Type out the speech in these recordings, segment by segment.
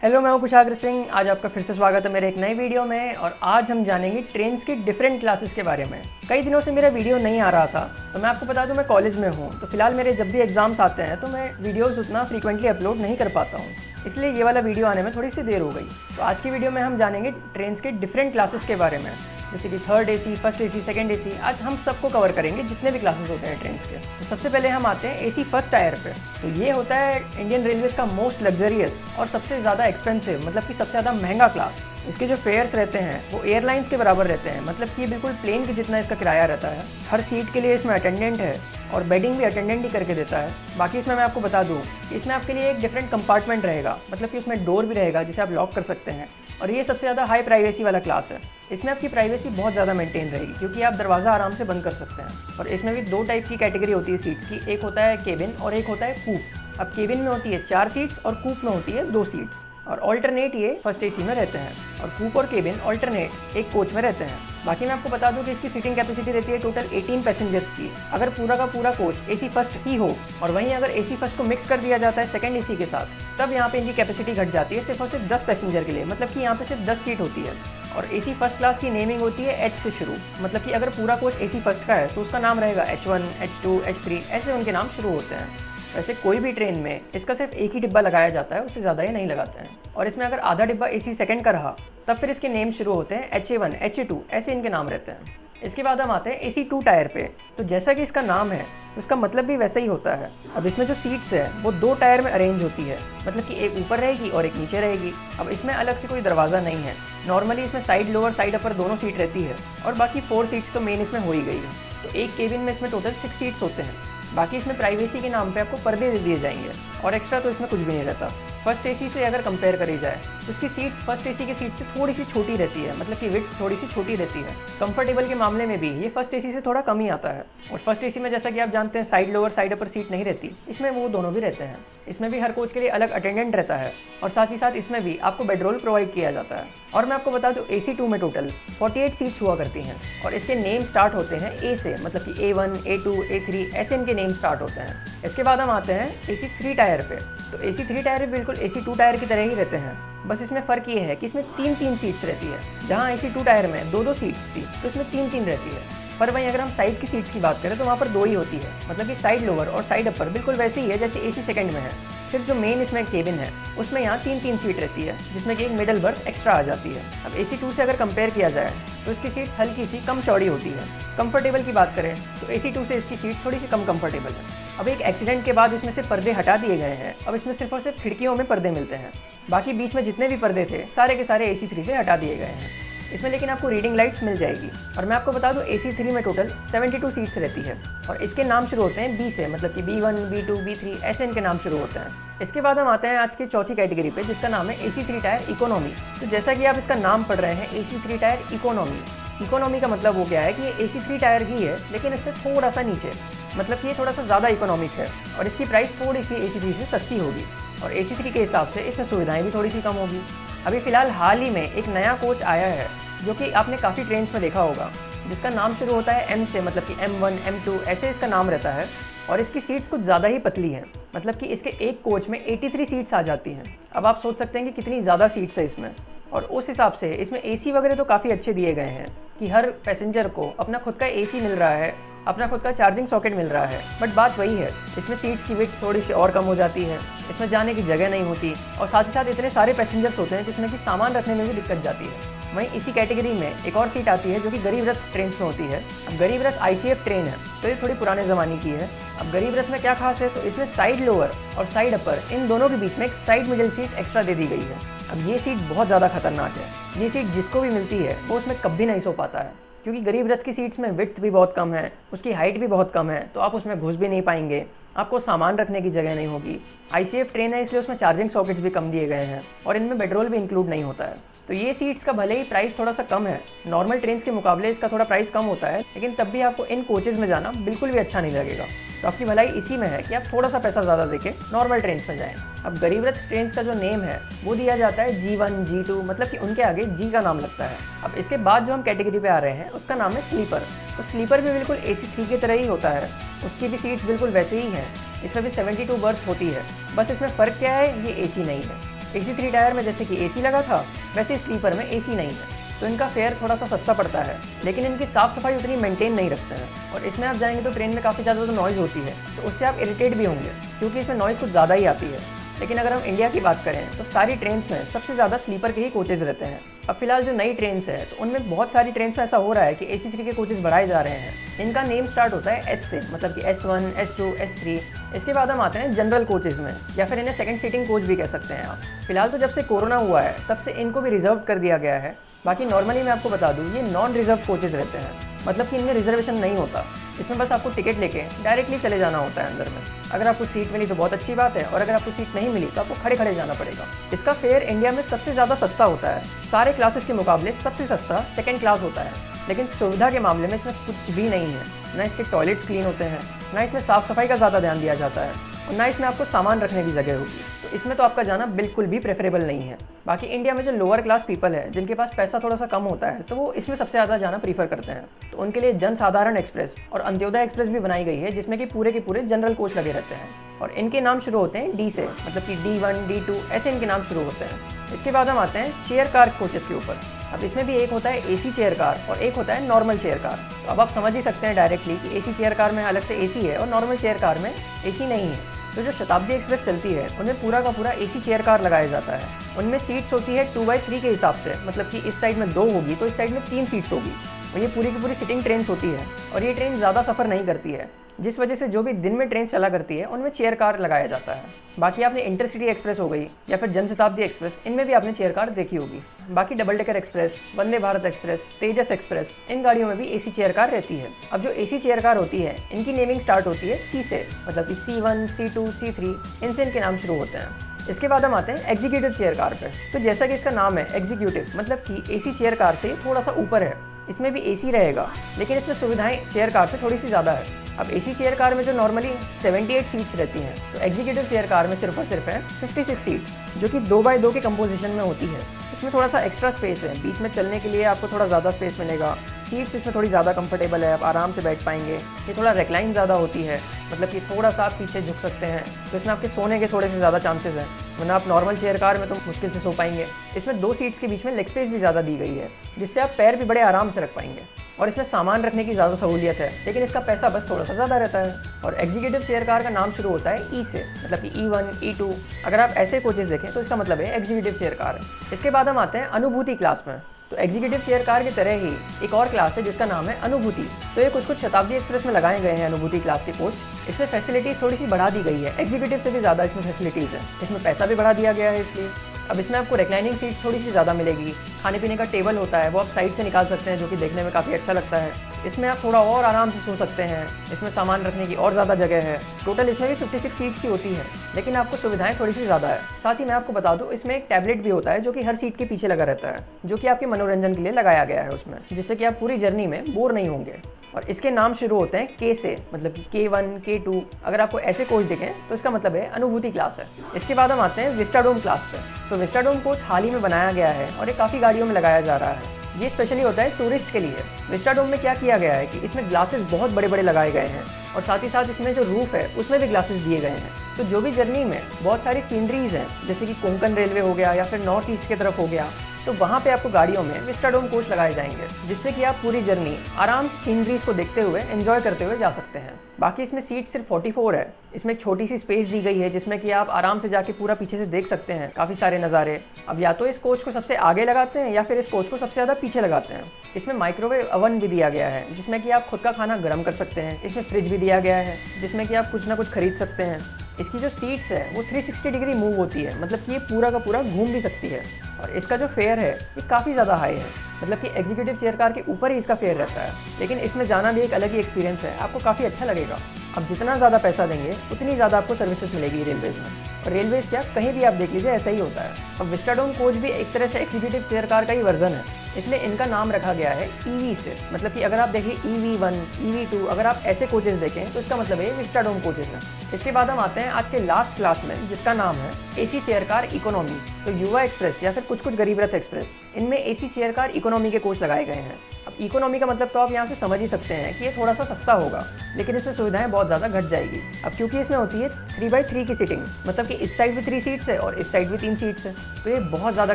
Hello, मैं हूं कुशाग्र सिंह। आज आपका फिर से स्वागत है मेरे एक नई वीडियो में। और आज हम जानेंगे ट्रेन्स की डिफरेंट क्लासेस के बारे में। कई दिनों से मेरा वीडियो नहीं आ रहा था, तो मैं आपको बता दूं मैं कॉलेज में हूं, तो फिलहाल मेरे जब भी एग्जाम्स आते हैं तो मैं वीडियोस उतना फ्रीक्वेंटली अपलोड नहीं कर पाता हूं, इसलिए ये वाला वीडियो आने में थोड़ी सी देर हो गई। तो आज की वीडियो में हम जानेंगे ट्रेन्स के डिफरेंट क्लासेस के बारे में, जैसे कि third AC, first AC, second AC. आज हम सबको कवर करेंगे जितने भी क्लासेस होते हैं ट्रेन्स के। तो सबसे पहले हम आते हैं एसी फर्स्ट टायर पे। तो ये होता है इंडियन रेलवेज का मोस्ट लग्जरियस और सबसे ज़्यादा एक्सपेंसिव, मतलब कि सबसे ज़्यादा महंगा क्लास। इसके जो फेयर्स रहते हैं वो एयरलाइंस के बराबर रहते हैं, मतलब कि ये बिल्कुल प्लेन के जितना इसका किराया रहता है। हर सीट के लिए इसमें अटेंडेंट है और बेडिंग भी अटेंडेंट ही करके देता है। बाकी इसमें मैं आपको बता दूं कि इसमें आपके लिए एक डिफरेंट कंपार्टमेंट रहेगा, मतलब कि उसमें डोर भी रहेगा जिसे आप लॉक कर सकते हैं। और ये सबसे ज़्यादा हाई प्राइवेसी वाला क्लास है। इसमें आपकी प्राइवेसी बहुत ज़्यादा मेंटेन रहेगी, क्योंकि आप दरवाज़ा आराम से बंद कर सकते हैं। और इसमें भी दो टाइप की कैटेगरी होती है सीट्स की, एक होता है केबिन और एक होता है कूप। अब केबिन में होती है 4 सीट्स और कूप में होती है 2 सीट्स, और ऑल्टरनेट ये फर्स्ट एसी में रहते हैं। और कूप और केबिन ऑल्टरनेट एक कोच में रहते हैं। बाकी मैं आपको बता दूं कि इसकी सीटिंग कैपेसिटी रहती है टोटल 18 पैसेंजर्स की, अगर पूरा का पूरा कोच एसी फर्स्ट ही हो। और वहीं अगर एसी फर्स्ट को मिक्स कर दिया जाता है सेकंड एसी के साथ, तब यहाँ पे इनकी कैपेसिटी घट जाती है सिर्फ और सिर्फ 10 पैसेंजर के लिए, मतलब कि यहाँ पे सिर्फ 10 सीट होती है। और एसी फर्स्ट क्लास की नेमिंग होती है एच से शुरू, मतलब कि अगर पूरा कोच एसी फर्स्ट का है तो उसका नाम रहेगा H1, H2, H3, ऐसे उनके नाम शुरू होते हैं। वैसे कोई भी ट्रेन में इसका सिर्फ एक ही डिब्बा लगाया जाता है, उससे ज़्यादा ये नहीं लगाते हैं। और इसमें अगर आधा डिब्बा एसी सेकंड का रहा तब फिर इसके नेम शुरू होते हैं HA1, HA2, ऐसे इनके नाम रहते हैं। इसके बाद हम आते हैं एसी 2 टायर पे। तो जैसा कि इसका नाम है उसका मतलब भी वैसा ही होता है। अब इसमें जो सीट्स है वो 2 टायर में अरेंज होती है, मतलब कि एक ऊपर रहेगी और एक नीचे रहेगी। अब इसमें अलग से कोई दरवाज़ा नहीं है। नॉर्मली इसमें साइड लोअर साइड अपर दोनों सीट रहती है, और बाकी 4 सीट्स तो मेन इसमें हो ही गई है। तो एक केबिन में इसमें टोटल 6 सीट्स होते हैं। बाकी इसमें प्राइवेसी के नाम पे आपको पर्दे दे दिए जाएंगे, और एक्स्ट्रा तो इसमें कुछ भी नहीं रहता। फर्स्ट एसी से अगर कंपेयर करी जाए तो इसकी सीट्स फर्स्ट एसी की सीट से थोड़ी सी छोटी रहती है, मतलब कि विड्थ थोड़ी सी छोटी रहती है। कंफर्टेबल के मामले में भी ये फर्स्ट एसी से थोड़ा कम ही आता है। और फर्स्ट एसी में जैसा कि आप जानते हैं side lower side upper seat नहीं रहती, इसमें वो दोनों भी रहते हैं। इसमें भी हर कोच के लिए अलग अटेंडेंट रहता है, और साथ ही साथ इसमें भी आपको बेडरोल प्रोवाइड किया जाता है। और मैं आपको बता दूं एसी 2 में टोटल 48 सीट्स हुआ करती हैं, और इसके नेम स्टार्ट होते हैं ए से, मतलब कि A1, A2, A3 ऐसे इनके नेम स्टार्ट होते हैं। इसके बाद हम आते हैं एसी 3 टायर पे। तो एसी 3 टायर भी बिल्कुल एसी 2 टायर की तरह ही रहते हैं, बस इसमें फ़र्क ये है कि इसमें 3-3 सीट्स रहती है। जहाँ एसी 2 टायर में 2-2 सीट्स थी तो इसमें 3-3 रहती है। पर वहीं अगर हम साइड की सीट्स की बात करें तो वहाँ पर 2 ही होती है, मतलब कि साइड लोअर और साइड अपर बिल्कुल वैसे ही है जैसे एसी सेकंड में है। सिर्फ जो मेन इसमें केबिन है उसमें यहाँ 3-3 सीट रहती है, जिसमें कि एक मिडल बर्थ एक्स्ट्रा आ जाती है। अब एसी 2 से अगर कंपेयर किया जाए तो इसकी सीट्स हल्की सी कम चौड़ी होती है। कंफर्टेबल की बात करें तो एसी 2 से इसकी सीट्स थोड़ी सी कम कंफर्टेबल है। अब एक एक्सीडेंट के बाद इसमें से पर्दे हटा दिए गए हैं। अब इसमें सिर्फ और सिर्फ खिड़कियों में पर्दे मिलते हैं, बाकी बीच में जितने भी पर्दे थे सारे के सारे एसी 3 से हटा दिए गए हैं। इसमें लेकिन आपको रीडिंग लाइट्स मिल जाएगी। और मैं आपको बता दूं एसी 3 में टोटल 72 सीट्स रहती है, और इसके नाम शुरू होते हैं बी से, मतलब कि B1, B2, B3 ऐसे इनके नाम शुरू होते हैं। इसके बाद हम आते हैं आज की चौथी कैटेगरी पे, जिसका नाम है एसी 3 टायर इकोनॉमी। तो जैसा कि आप इसका नाम पढ़ रहे हैं एसी 3 टायर इकोनॉमी, इकोनॉमी का मतलब वो क्या है कि ये एसी 3 टायर ही है लेकिन इससे थोड़ा सा नीचे, मतलब कि ये थोड़ा सा ज़्यादा इकोनॉमिक है, और इसकी प्राइस थोड़ी सी एसी 3 से सस्ती होगी। और एसी 3 के हिसाब से इसमें सुविधाएं भी थोड़ी सी कम होगी। अभी फ़िलहाल हाल ही में एक नया कोच आया है जो कि आपने काफ़ी ट्रेन्स में देखा होगा, जिसका नाम शुरू होता है M से, मतलब कि M1, M2 ऐसे इसका नाम रहता है। और इसकी सीट्स कुछ ज़्यादा ही पतली हैं, मतलब कि इसके एक कोच में 83 सीट्स आ जाती हैं। अब आप सोच सकते हैं कि कितनी ज़्यादा सीट्स है इसमें। और उस हिसाब से इसमें एसी वगैरह तो काफ़ी अच्छे दिए गए हैं कि हर पैसेंजर को अपना खुद का एसी मिल रहा है, अपना खुद का चार्जिंग सॉकेट मिल रहा है। बट बात वही है, इसमें सीट्स की विड्थ थोड़ी सी और कम हो जाती है, इसमें जाने की जगह नहीं होती, और साथ ही साथ इतने सारे पैसेंजर्स होते हैं जिसमें कि सामान रखने में भी दिक्कत जाती है। वहीं इसी कैटेगरी में एक और सीट आती है जो कि गरीब रथ ट्रेन्स में होती है। अब गरीब रथ ICF ट्रेन है तो ये थोड़ी पुराने ज़माने की है। अब गरीब रथ में क्या खास है, तो इसमें साइड लोअर और साइड अपर इन दोनों के बीच में एक साइड मिडिल सीट एक्स्ट्रा दे दी गई है। अब ये सीट बहुत ज़्यादा खतरनाक है। ये सीट जिसको भी मिलती है वो उसमें कभी नहीं सो पाता है, क्योंकि गरीब रथ की सीट्स में विड्थ भी बहुत कम है, उसकी हाइट भी बहुत कम है, तो आप उसमें घुस भी नहीं पाएंगे, आपको सामान रखने की जगह नहीं होगी। ICF ट्रेन है इसलिए उसमें चार्जिंग सॉकेट्स भी कम दिए गए हैं, और इनमें बेडरोल भी इंक्लूड नहीं होता है। तो ये सीट्स का भले ही प्राइस थोड़ा सा कम है, नॉर्मल ट्रेन्स के मुकाबले इसका थोड़ा प्राइस कम होता है, लेकिन तब भी आपको इन कोचेज़ में जाना बिल्कुल भी अच्छा नहीं लगेगा। तो आपकी भलाई इसी में है कि आप थोड़ा सा पैसा ज़्यादा देके नॉर्मल ट्रेन्स में जाएं। अब गरीब रथ ट्रेन्स का जो नेम है वो दिया जाता है G1, G2, मतलब कि उनके आगे G का नाम लगता है। अब इसके बाद जो हम कैटेगरी पे आ रहे हैं उसका नाम है स्लीपर। तो स्लीपर भी बिल्कुल AC 3 की तरह ही होता है, उसकी भी सीट्स बिल्कुल वैसे ही हैं। इसमें भी 72 बर्थ होती है, बस इसमें फ़र्क क्या है, ये AC नहीं है। AC3 टायर में जैसे कि AC लगा था, वैसे स्लीपर में AC नहीं है, तो इनका फेयर थोड़ा सा सस्ता पड़ता है, लेकिन इनकी साफ़ सफाई उतनी मेंटेन नहीं रखते हैं। और इसमें आप जाएंगे तो ट्रेन में काफ़ी ज़्यादा तो नॉइज़ होती है, तो उससे आप इरिटेट भी होंगे, क्योंकि इसमें नॉइज़ कुछ ज़्यादा ही आती है। लेकिन अगर हम इंडिया की बात करें तो सारी ट्रेन्स में सबसे ज़्यादा स्लीपर के ही कोचेज़ रहते हैं। अब फिलहाल जो नई ट्रेन्स है तो उनमें बहुत सारी ट्रेन्स में ऐसा हो रहा है कि AC3 के कोचेज़ बढ़ाए जा रहे हैं। इनका नेम स्टार्ट होता है S से, मतलब कि S1, S2, S3। इसके बाद हम आते हैं जनरल कोचेज़ में, या फिर इन्हें सेकंड सीटिंग कोच भी कह सकते हैं आप। फिलहाल तो जब से कोरोना हुआ है तब से इनको भी रिजर्व कर दिया गया है। बाकी नॉर्मली मैं आपको बता दूँ, ये नॉन रिजर्व कोचेज़ रहते हैं, मतलब कि इनमें रिजर्वेशन नहीं होता। इसमें बस आपको टिकट लेके डायरेक्टली चले जाना होता है अंदर में। अगर आपको सीट मिली तो बहुत अच्छी बात है, और अगर आपको सीट नहीं मिली तो आपको खड़े खड़े जाना पड़ेगा। इसका फेयर इंडिया में सबसे ज़्यादा सस्ता होता है, सारे क्लासेस के मुकाबले सबसे सस्ता सेकंड क्लास होता है। लेकिन सुविधा के मामले में इसमें कुछ भी नहीं है, ना इसके टॉयलेट्स क्लीन होते हैं, ना इसमें साफ़ सफाई का ज़्यादा ध्यान दिया जाता है, और ना इसमें आपको सामान रखने की जगह होगी। तो इसमें तो आपका जाना बिल्कुल भी प्रेफरेबल नहीं है। बाकी इंडिया में जो लोअर क्लास पीपल है, जिनके पास पैसा थोड़ा सा कम होता है, तो वो इसमें सबसे ज़्यादा जाना प्रीफर करते हैं। तो उनके लिए जन साधारण एक्सप्रेस और अंत्योदय एक्सप्रेस भी बनाई गई है, जिसमें कि पूरे के पूरे जनरल कोच लगे रहते हैं, और इनके नाम शुरू होते हैं D से, मतलब कि D1, D2 ऐसे इनके नाम शुरू होते हैं। इसके बाद हम आते हैं चेयर कार कोचेस के ऊपर। अब इसमें भी एक होता है AC चेयर कार और एक होता है नॉर्मल चेयर कार। तो अब आप समझ ही सकते हैं डायरेक्टली कि AC चेयर कार में अलग से AC है और नॉर्मल चेयर कार में AC नहीं है। तो जो शताब्दी एक्सप्रेस चलती है उनमें पूरा का पूरा AC चेयर कार लगाया जाता है। उनमें सीट्स होती है 2x3 के हिसाब से, मतलब कि इस साइड में 2 होगी तो इस साइड में 3 सीट्स होगी, और ये पूरी की पूरी सिटिंग ट्रेन्स होती है। और ये ट्रेन ज़्यादा सफ़र नहीं करती है, जिस वजह से जो भी दिन में ट्रेन चला करती है उनमें चेयर कार लगाया जाता है। बाकी आपने इंटरसिटी एक्सप्रेस हो गई या फिर जनशताब्दी एक्सप्रेस, इनमें भी आपने चेयर कार देखी होगी। बाकी double decker express, Vande Bharat express, तेजस एक्सप्रेस, इन गाड़ियों में भी AC चेयर कार रहती है। अब जो AC चेयर कार होती है, इनकी नेमिंग स्टार्ट होती है C से, मतलब कि C1, C2, C3, इनसे इनके नाम शुरू होते हैं। इसके बाद हम आते हैं एग्जीक्यूटिव चेयर कार पे। तो जैसा कि इसका नाम है एग्जीक्यूटिव, मतलब कि AC चेयर कार से थोड़ा सा ऊपर है। इसमें भी AC रहेगा, लेकिन इसमें सुविधाएं चेयर कार से थोड़ी सी ज़्यादा है। अब AC चेयर कार में जो नॉर्मली 78 सीट्स रहती हैं, तो एग्जीक्यूटिव चेयर कार में सिर्फ और सिर्फ है 56 सीट्स, जो कि 2x2 के कंपोजिशन में होती है। इसमें थोड़ा सा एक्स्ट्रा स्पेस है, बीच में चलने के लिए आपको थोड़ा ज़्यादा स्पेस मिलेगा। सीट्स इसमें थोड़ी ज़्यादा कंफर्टेबल है, आप आराम से बैठ पाएंगे। ये थोड़ा रेक्लाइन ज़्यादा होती है, मतलब कि थोड़ा सा आप पीछे झुक सकते हैं, तो इसमें आपके सोने के थोड़े से ज़्यादा चांसेस हैं, वरना आप नॉर्मल चेयर कार में तो मुश्किल से सो पाएंगे। इसमें 2 सीट्स के बीच में लेग स्पेस भी ज़्यादा दी गई है, जिससे आप पैर भी बड़े आराम से रख पाएंगे। और इसमें सामान रखने की ज़्यादा सहूलियत है, लेकिन इसका पैसा बस थोड़ा सा ज़्यादा रहता है। और एग्जीक्यूटिव चेयर कार का नाम शुरू होता है E से, मतलब कि E1, E2। अगर आप ऐसे कोचेस देखें तो इसका मतलब है एग्जीक्यूटिव चेयर कार है। इसके बाद हम आते हैं अनुभूति क्लास में। तो एग्जीक्यूटिव चेयर कार की तरह ही एक और क्लास है जिसका नाम है अनुभूति। तो ये कुछ शताब्दी एक्सप्रेस में लगाए गए हैं अनुभूति क्लास के कोच। इसमें फैसिलिटीज़ थोड़ी सी बढ़ा दी गई है, एग्जीक्यूटिव से भी ज़्यादा इसमें फैसिलिटीज़ है। इसमें पैसा भी बढ़ा दिया गया है इसलिए। अब इसमें आपको रिक्लाइनिंग सीट्स थोड़ी सी ज़्यादा मिलेगी। खाने पीने का टेबल होता है, वो आप साइड से निकाल सकते हैं, जो कि देखने में काफ़ी अच्छा लगता है। इसमें आप थोड़ा और आराम से सो सकते हैं। इसमें सामान रखने की और ज़्यादा जगह है। टोटल इसमें भी 56 सीट्स ही होती हैं, लेकिन आपको सुविधाएं थोड़ी सी ज़्यादा है। साथ ही मैं आपको बता दूं, इसमें एक टैबलेट भी होता है जो कि हर सीट के पीछे लगा रहता है, जो कि आपके मनोरंजन के लिए लगाया गया है उसमें, जिससे कि आप पूरी जर्नी में बोर नहीं होंगे। और इसके नाम शुरू होते हैं K से, मतलब कि K1, K2। अगर आपको ऐसे कोच दिखें तो इसका मतलब है अनुभूति क्लास है। इसके बाद हम आते हैं विस्टाडोम क्लास पे। तो विस्टाडोम कोच हाल ही में बनाया गया है और ये काफ़ी गाड़ियों में लगाया जा रहा है। ये स्पेशली होता है टूरिस्ट के लिए। विस्टाडोम में क्या किया गया है कि इसमें ग्लासेस बहुत बड़े बड़े लगाए गए हैं, और साथ ही साथ इसमें जो रूफ है उसमें भी ग्लासेस दिए गए हैं। तो जो भी जर्नी में बहुत सारी सीनरीज हैं, जैसे कि कोंकण रेलवे हो गया या फिर नॉर्थ ईस्ट की तरफ हो गया, तो वहाँ पे आपको गाड़ियों में विस्टाडोम कोच लगाए जाएंगे, जिससे कि आप पूरी जर्नी आराम से सीनरीज को देखते हुए एंजॉय करते हुए जा सकते हैं। बाकी इसमें सीट सिर्फ 44 है। इसमें एक छोटी सी स्पेस दी गई है जिसमें कि आप आराम से जाके पूरा पीछे से देख सकते हैं काफ़ी सारे नज़ारे। अब या तो इस कोच को सबसे आगे लगाते हैं या फिर इस कोच को सबसे ज़्यादा पीछे लगाते हैं। इसमें माइक्रोवेव ओवन भी दिया गया है, जिसमें कि आप खुद का खाना गर्म कर सकते हैं। इसमें फ्रिज भी दिया गया है, जिसमें कि आप कुछ ना कुछ खरीद सकते हैं। इसकी जो सीट्स है वो 360 डिग्री मूव होती है, मतलब कि ये पूरा का पूरा घूम भी सकती है। और इसका जो फेयर है ये काफ़ी ज़्यादा हाई है, मतलब कि एग्जीक्यूटिव चेयर कार के ऊपर ही इसका फेयर रहता है। लेकिन इसमें जाना भी एक अलग ही एक्सपीरियंस है, आपको काफ़ी अच्छा लगेगा। अब जितना ज़्यादा पैसा देंगे उतनी ज़्यादा आपको सर्विसेज मिलेगी रेलवेज़ में। और रेलवेज़ क्या, कहीं भी आप देख लीजिए ऐसा ही होता है। अब विस्टाडोम कोच भी एक तरह से एग्जीक्यूटिव चेयर कार का ही वर्जन है, इसलिए इनका नाम रखा गया है EV से। मतलब कि अगर आप देखिए EV1, EV2, अगर आप ऐसे कोचेस देखें तो इसका मतलब है विस्टाडोम कोचेस है। इसके बाद हम आते हैं आज के लास्ट क्लास में, जिसका नाम है AC चेयर कार इकोनॉमी। तो युवा एक्सप्रेस या फिर कुछ गरीब रथ एक्सप्रेस, इनमें AC चेयर कार इकोनॉमी के कोच लगाए गए हैं। अब इकोनॉमी का मतलब तो आप यहाँ से समझ ही सकते हैं कि ये थोड़ा सा सस्ता होगा, लेकिन इसमें सुविधाएं बहुत ज़्यादा घट जाएगी। अब क्योंकि इसमें होती है 3x3 की सीटिंग, मतलब कि इस साइड भी 3 सीट्स है और इस साइड भी 3 सीट्स है, तो ये बहुत ज़्यादा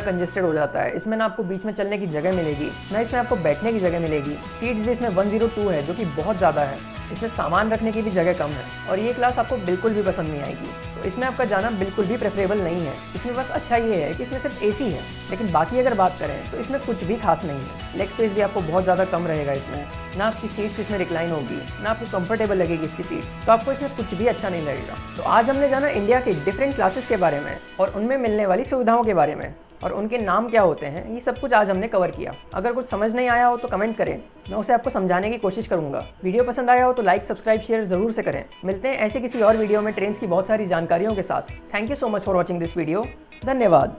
कंजेस्टेड हो जाता है। इसमें ना आपको बीच में चलने की जगह मिलेगी, ना इसमें आपको बैठने की जगह मिलेगी। सीट्स भी इसमें 102 है, जो कि बहुत ज़्यादा है। इसमें सामान रखने की भी जगह कम है और ये क्लास आपको बिल्कुल भी पसंद नहीं आएगी। तो इसमें आपका जाना बिल्कुल भी प्रेफरेबल नहीं है। इसमें बस अच्छा ये है कि इसमें सिर्फ एसी है, लेकिन बाकी अगर बात करें तो इसमें कुछ भी खास नहीं है। लेग स्पेस भी आपको बहुत ज़्यादा कम रहेगा इसमें, ना आपकी सीट्स इसमें रिक्लाइन होगी, ना आपको कंफर्टेबल लगेगी इसकी सीट्स, तो आपको इसमें कुछ भी अच्छा नहीं लगेगा। तो आज हमने जाना इंडिया के डिफरेंट क्लासेस के बारे में और उनमें मिलने वाली सुविधाओं के बारे में और उनके नाम क्या होते हैं, ये सब कुछ आज हमने कवर किया। अगर कुछ समझ नहीं आया हो तो कमेंट करें, मैं उसे आपको समझाने की कोशिश करूंगा। वीडियो पसंद आया हो तो लाइक, सब्सक्राइब, शेयर जरूर से करें। मिलते हैं ऐसे किसी और वीडियो में ट्रेन्स की बहुत सारी जानकारियों के साथ। Thank you so much for watching this video. धन्यवाद।